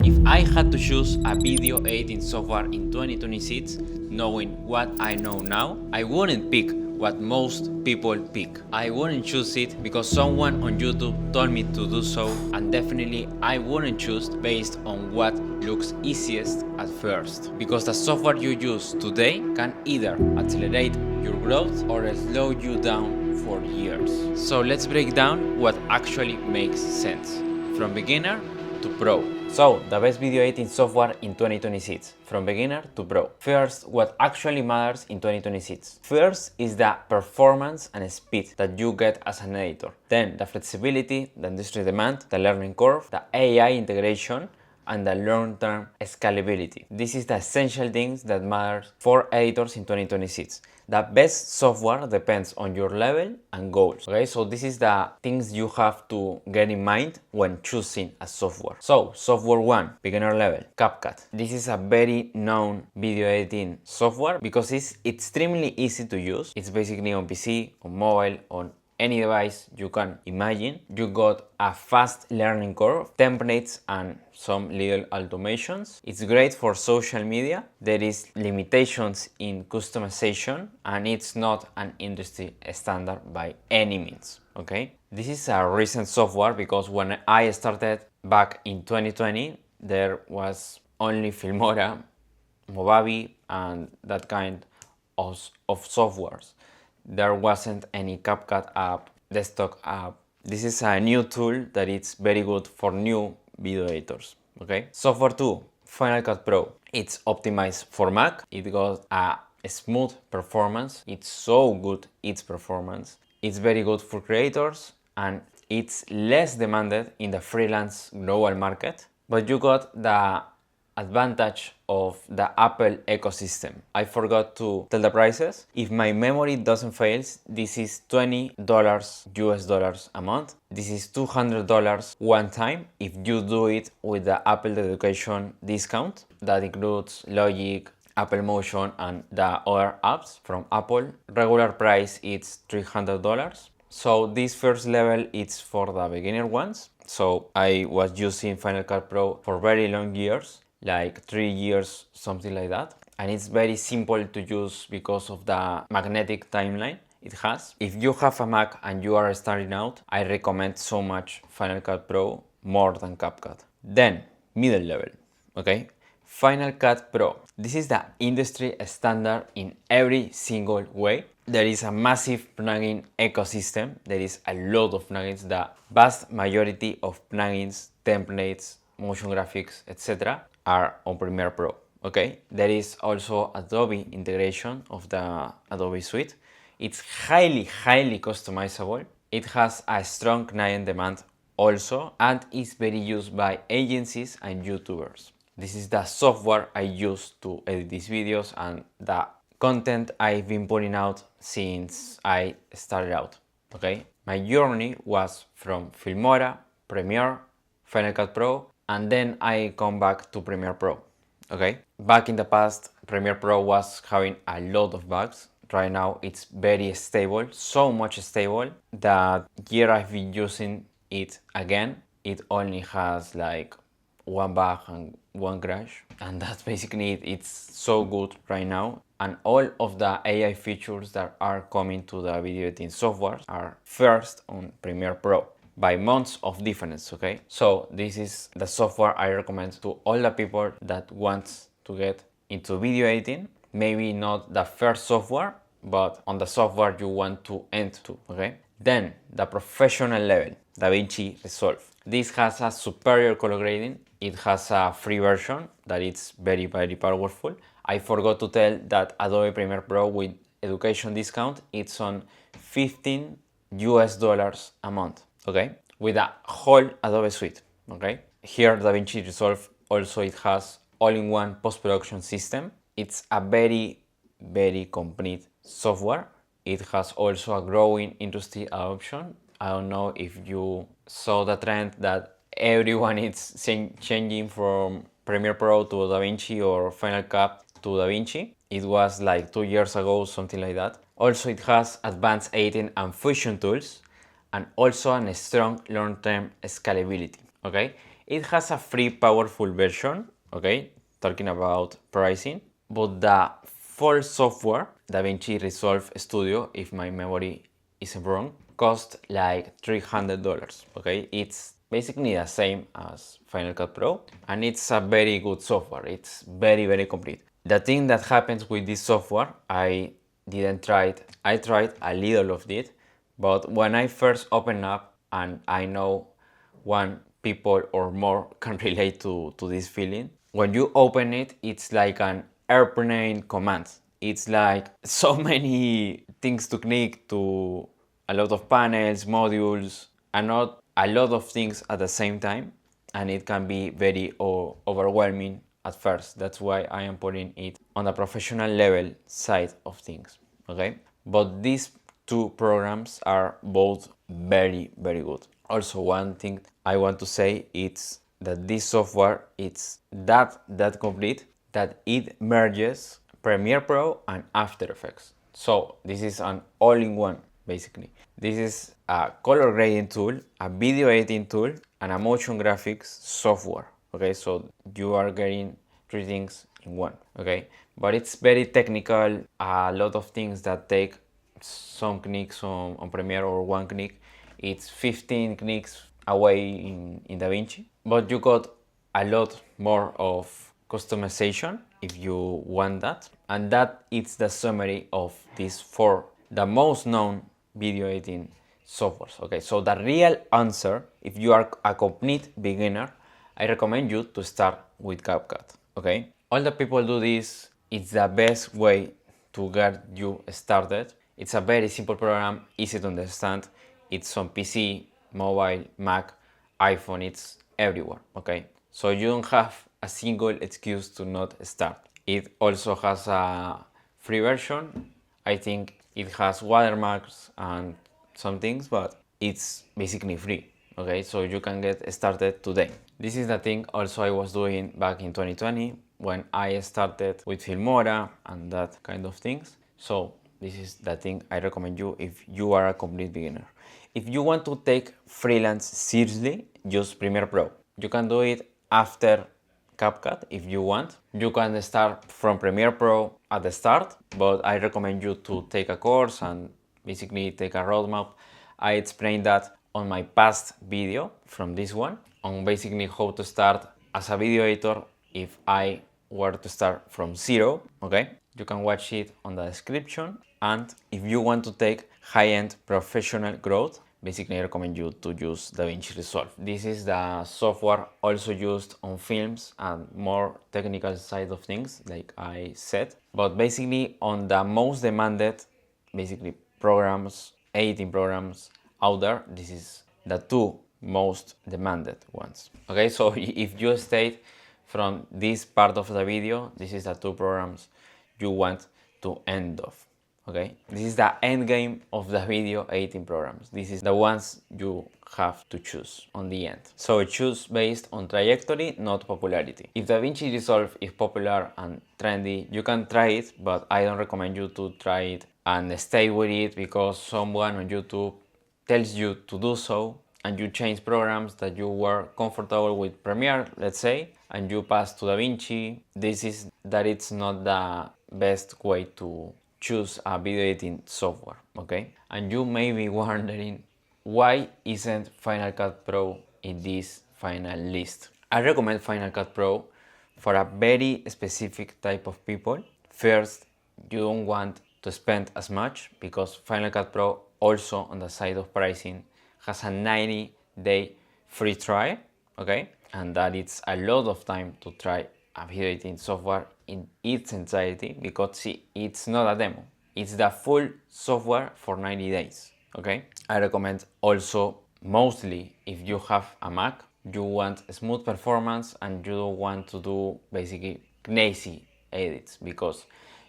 If I had to choose a video editing software in 2026, knowing what I know now, I wouldn't pick what most people pick. I wouldn't choose it because someone on YouTube told me to do so, and definitely I wouldn't choose based on what looks easiest at first. Because the software you use today can either accelerate your growth or slow you down for years. So let's break down what actually makes sense, from beginner to pro. So, the best video editing software in 2026, from beginner to pro. First, what actually matters in 2026. First is the performance and speed that you get as an editor. Then, the flexibility, the industry demand, the learning curve, the AI integration, and the long-term scalability. This is the essential things that matter for editors in 2026. The best software depends on your level and goals. Okay, so this is the things you have to get in mind when choosing a software. So, software 1, beginner level, CapCut. This is a very known video editing software because it's extremely easy to use. It's basically on PC, on mobile, on any device you can imagine. You got a fast learning curve, templates, and some little automations. It's great for social media. There is limitations in customization, and it's not an industry standard by any means. Okay, this is a recent software because when I started back in 2020, there was only Filmora, Movavi, and that kind of softwares. There wasn't any CapCut app, desktop app. This is a new tool that is very good for new video editors. Okay. Software 2, Final Cut Pro. It's optimized for Mac. It got a smooth performance. It's so good, its performance. It's very good for creators, and it's less demanded in the freelance global market. But you got the advantage of the Apple ecosystem. I forgot to tell the prices. If my memory doesn't fail, this is $20 US dollars a month. This is $200 one time if you do it with the Apple Education discount. That includes Logic, Apple Motion, and the other apps from Apple. Regular price is $300. So this first level is for the beginner ones. So I was using Final Cut Pro for very long years, like 3 years, something like that. And it's very simple to use because of the magnetic timeline it has. If you have a Mac and you are starting out, I recommend so much Final Cut Pro more than CapCut. Then, middle level, okay? Final Cut Pro. This is the industry standard in every single way. There is a massive plugin ecosystem. There is a lot of plugins. The vast majority of plugins, templates, motion graphics, etc. are on Premiere Pro. Okay, there is also Adobe integration of the Adobe suite. It's highly customizable. It has a strong client demand also, and is very used by agencies and YouTubers. This is the software I use to edit these videos and the content I've been putting out since I started out. Okay, my journey was from Filmora, Premiere, Final Cut Pro, and then I come back to Premiere Pro. Okay, back in the past, Premiere Pro was having a lot of bugs. Right now it's very stable, so much stable that year I've been using it again, it only has like one bug and one crash, and that's basically it. It's so good right now, and all of the AI features that are coming to the video editing software are first on Premiere Pro by months of difference. Okay, so this is the software I recommend to all the people that want to get into video editing. Maybe not the first software, but on the software you want to enter to. Okay, then the professional level, DaVinci Resolve. This has a superior color grading. It has a free version that is very powerful. I forgot to tell that Adobe Premiere Pro with education discount, it's on $15 US a month. Okay, with a whole Adobe suite. Okay, here DaVinci Resolve also it has all-in-one post-production system. It's a very complete software. It has also a growing industry adoption. I don't know if you saw the trend that everyone is changing from Premiere Pro to DaVinci or Final Cut to DaVinci. It was like 2 years ago, something like that. Also, it has advanced editing and fusion tools, and also a strong long-term scalability. Okay, It has a free powerful version, okay, talking about pricing, but the full software, DaVinci Resolve Studio, if my memory isn't wrong, cost like $300, okay? It's basically the same as Final Cut Pro, and it's a very good software. It's very, very complete. The thing that happens with this software, I didn't try it. I tried a little of it, but when I first opened up, and I know one people or more can relate to this feeling. When you open it, it's like an airplane command. It's like so many things to click to, a lot of panels, modules, and not a lot of things at the same time. And it can be very overwhelming at first. That's why I am putting it on the professional level side of things, okay? But these two programs are both very, very good. Also, one thing I want to say is that this software it's that complete that it merges Premiere Pro and After Effects. So this is an all-in-one basically. This is a color grading tool, a video editing tool, and a motion graphics software. Okay, so you are getting three things in one. Okay, but it's very technical. A lot of things that take some clicks on Premiere or one click. It's 15 clicks away in DaVinci, but you got a lot more of customization if you want that. And that is the summary of these four, the most known video editing softwares. Okay, so the real answer, if you are a complete beginner, I recommend you to start with CapCut. Okay, all the people do this. It's the best way to get you started. It's a very simple program, easy to understand. It's on PC, mobile, Mac, iPhone, it's everywhere, okay? So you don't have a single excuse to not start. It also has a free version. I think it has watermarks and some things, but it's basically free, okay? So you can get started today. This is the thing also I was doing back in 2020 when I started with Filmora and that kind of things. So this is the thing I recommend you if you are a complete beginner. If you want to take freelance seriously, use Premiere Pro. You can do it after CapCut if you want. You can start from Premiere Pro at the start, but I recommend you to take a course and basically take a roadmap. I explained that on my past video from this one on basically how to start as a video editor if I were to start from zero, okay? You can watch it on the description. And if you want to take high-end professional growth, basically I recommend you to use DaVinci Resolve. This is the software also used on films and more technical side of things, like I said. But basically on the most demanded, basically programs, editing programs out there, this is the two most demanded ones. Okay, so if you stayed from this part of the video, this is the two programs you want to end off. Okay, this is the end game of the video editing programs. This is the ones you have to choose on the end. So choose based on trajectory, not popularity. If DaVinci Resolve is popular and trendy, you can try it, but I don't recommend you to try it and stay with it because someone on YouTube tells you to do so and you change programs that you were comfortable with Premiere, let's say, and you pass to DaVinci. This is that it's not the best way to choose a video editing software, okay? And you may be wondering, why isn't Final Cut Pro in this final list? I recommend Final Cut Pro for a very specific type of people. First, you don't want to spend as much because Final Cut Pro also on the side of pricing has a 90-day free trial, okay? And that it's a lot of time to try a video editing software in its entirety because see, it's not a demo. It's the full software for 90 days, okay? I recommend also, mostly if you have a Mac, you want smooth performance and you don't want to do basically crazy edits because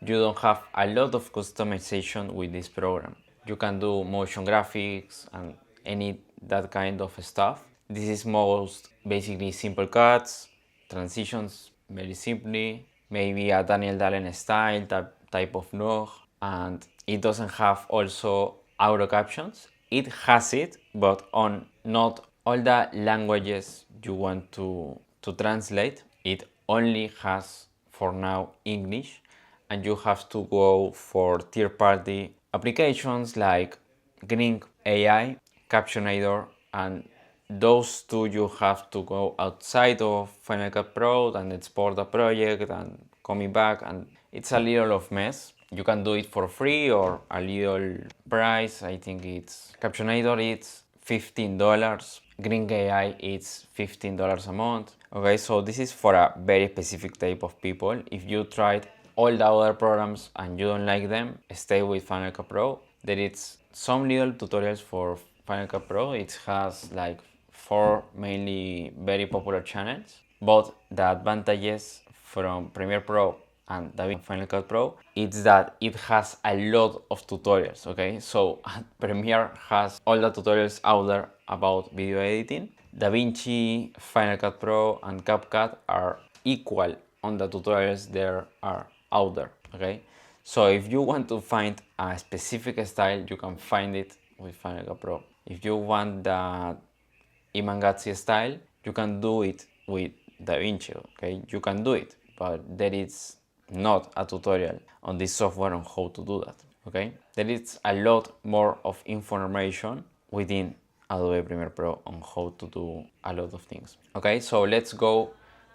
you don't have a lot of customization with this program. You can do motion graphics and any that kind of stuff. This is most basically simple cuts, transitions very simply, maybe a Daniel Dalen style type of look, and it doesn't have also auto captions. It has it, but on not all the languages you want to translate. It only has for now English, and you have to go for third-party applications like Green AI, Captionator, and those two you have to go outside of Final Cut Pro and export the project and coming back, and it's a little of mess. You can do it for free or a little price. I think it's Captionator, it's $15. Green AI, it's $15 a month. Okay, so this is for a very specific type of people. If you tried all the other programs and you don't like them, stay with Final Cut Pro. There is some little tutorials for Final Cut Pro. It has like 4 mainly very popular channels, but the advantages from Premiere Pro and DaVinci Final Cut Pro, it's that it has a lot of tutorials, okay? So Premiere has all the tutorials out there about video editing. DaVinci, Final Cut Pro, and CapCut are equal on the tutorials there are out there, okay? So if you want to find a specific style, you can find it with Final Cut Pro. If you want the Imangazzi style, you can do it with DaVinci, okay? You can do it, but there is not a tutorial on this software on how to do that, okay? There is a lot more of information within Adobe Premiere Pro on how to do a lot of things, okay? So let's go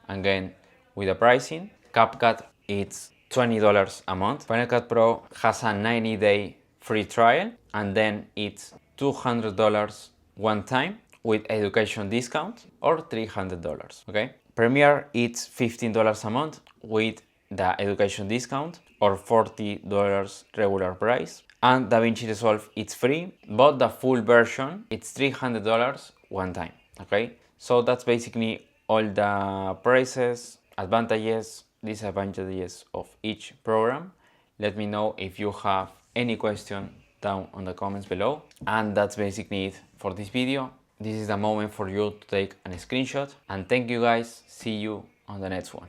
again with the pricing. CapCut, it's $20 a month. Final Cut Pro has a 90-day free trial, and then it's $200 one time with education discount, or $300, okay? Premiere, it's $15 a month with the education discount, or $40 regular price. And DaVinci Resolve, it's free, but the full version, it's $300 one time, okay? So that's basically all the prices, advantages, disadvantages of each program. Let me know if you have any question down on the comments below. And that's basically it for this video. This is the moment for you to take a screenshot. And thank you guys. See you on the next one.